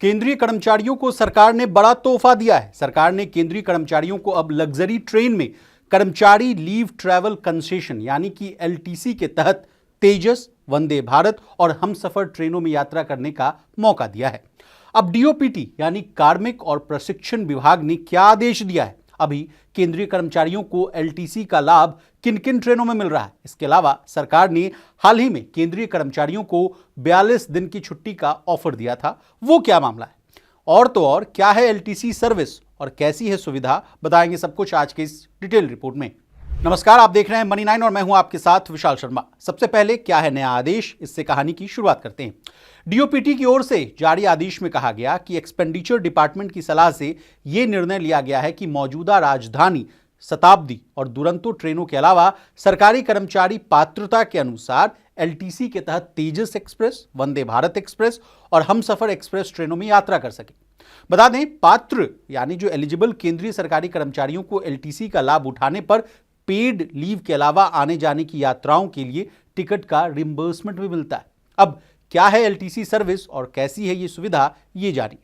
केंद्रीय कर्मचारियों को सरकार ने बड़ा तोहफा दिया है। सरकार ने केंद्रीय कर्मचारियों को अब लग्जरी ट्रेन में कर्मचारी लीव ट्रैवल कंसेशन यानी कि एलटीसी के तहत तेजस, वंदे भारत और हमसफर ट्रेनों में यात्रा करने का मौका दिया है। अब डीओपीटी यानी कार्मिक और प्रशिक्षण विभाग ने क्या आदेश दिया है, अभी केंद्रीय कर्मचारियों को एलटीसी का लाभ किन किन ट्रेनों में मिल रहा है, इसके अलावा सरकार ने हाल ही में केंद्रीय कर्मचारियों को 42 दिन की छुट्टी का ऑफर दिया था, वो क्या मामला है और तो और क्या है एलटीसी सर्विस और कैसी है सुविधा, बताएंगे सब कुछ आज के इस डिटेल रिपोर्ट में। नमस्कार, आप देख रहे हैं मनी 9 और मैं हूं आपके साथ विशाल शर्मा। सबसे पहले क्या है नया आदेश, इससे कहानी की शुरुआत करते हैं। डीओपीटी की ओर से जारी आदेश में कहा गया कि एक्सपेंडिचर डिपार्टमेंट की सलाह से यह निर्णय लिया गया है कि मौजूदा राजधानी, शताब्दी और दुरंतो ट्रेनों के अलावा सरकारी कर्मचारी पात्रता के अनुसार एलटीसी के तहत तेजस एक्सप्रेस, वंदे भारत एक्सप्रेस और हमसफर एक्सप्रेस ट्रेनों में यात्रा कर सके। बता दें, पात्र यानी जो एलिजिबल केंद्रीय सरकारी कर्मचारियों को एलटीसी का लाभ उठाने पर पेड लीव के अलावा आने जाने की यात्राओं के लिए टिकट का रिम्बर्समेंट भी मिलता है। अब क्या है एलटीसी सर्विस और कैसी है ये सुविधा, ये जानिए।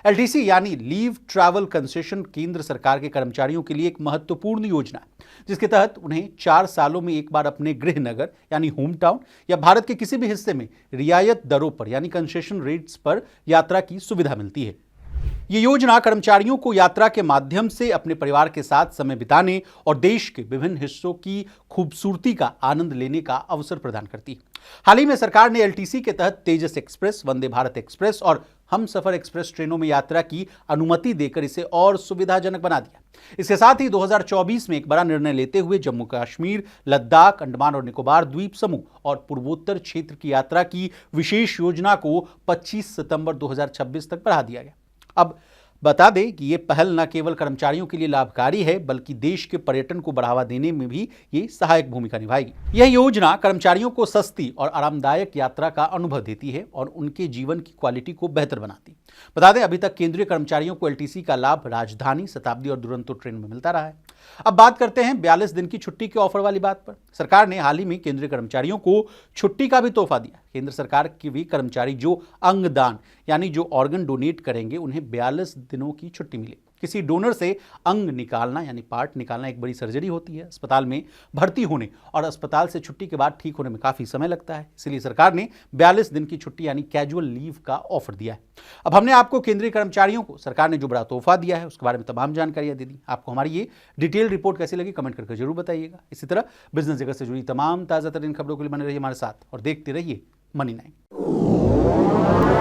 एलटीसी यानी लीव ट्रैवल कंसेशन केंद्र सरकार के कर्मचारियों के लिए एक महत्वपूर्ण योजना है, जिसके तहत उन्हें 4 सालों में एक बार अपने गृह नगर यानी होम टाउन या भारत के किसी भी हिस्से में रियायत दरों पर यानी कंसेशन रेट्स पर यात्रा की सुविधा मिलती है। ये योजना कर्मचारियों को यात्रा के माध्यम से अपने परिवार के साथ समय बिताने और देश के विभिन्न हिस्सों की खूबसूरती का आनंद लेने का अवसर प्रदान करती है। हाल ही में सरकार ने एलटीसी के तहत तेजस एक्सप्रेस, वंदे भारत एक्सप्रेस और हमसफर एक्सप्रेस ट्रेनों में यात्रा की अनुमति देकर इसे और सुविधाजनक बना दिया। इसके साथ ही 2024 में एक बड़ा निर्णय लेते हुए जम्मू कश्मीर, लद्दाख, अंडमान और निकोबार द्वीप समूह और पूर्वोत्तर क्षेत्र की यात्रा की विशेष योजना को 25 सितंबर 2026 तक बढ़ा दिया गया। अब बता दें कि यह पहल न केवल कर्मचारियों के लिए लाभकारी है, बल्कि देश के पर्यटन को बढ़ावा देने में भी ये सहायक भूमिका निभाएगी। यह योजना कर्मचारियों को सस्ती और आरामदायक यात्रा का अनुभव देती है और उनके जीवन की क्वालिटी को बेहतर बनाती है। बता दें, अभी तक केंद्रीय कर्मचारियों को एलटीसी का लाभ राजधानी, शताब्दी और दुरंतो ट्रेन में मिलता रहा है। अब बात करते हैं 42 दिन की छुट्टी के ऑफर वाली बात पर। सरकार ने हाल ही में केंद्रीय कर्मचारियों को छुट्टी का भी तोहफा दिया। केंद्र सरकार के भी कर्मचारी जो अंगदान यानी जो ऑर्गन डोनेट करेंगे, उन्हें 42 दिनों की छुट्टी मिली। किसी डोनर से अंग निकालना यानी पार्ट निकालना एक बड़ी सर्जरी होती है। अस्पताल में भर्ती होने और अस्पताल से छुट्टी के बाद ठीक होने में काफी समय लगता है, इसलिए सरकार ने 42 दिन की छुट्टी यानी कैजुअल लीव का ऑफर दिया है। अब हमने आपको केंद्रीय कर्मचारियों को सरकार ने जो बड़ा तोहफा दिया है उसके बारे में तमाम जानकारियां दे दी। आपको हमारी ये डिटेल रिपोर्ट कैसी लगी, कमेंट करके जरूर बताइएगा। इसी तरह बिजनेस जगत से जुड़ी तमाम ताजा तरीन खबरों के लिए बने रहिए हमारे साथ और देखते रहिए मनी 9।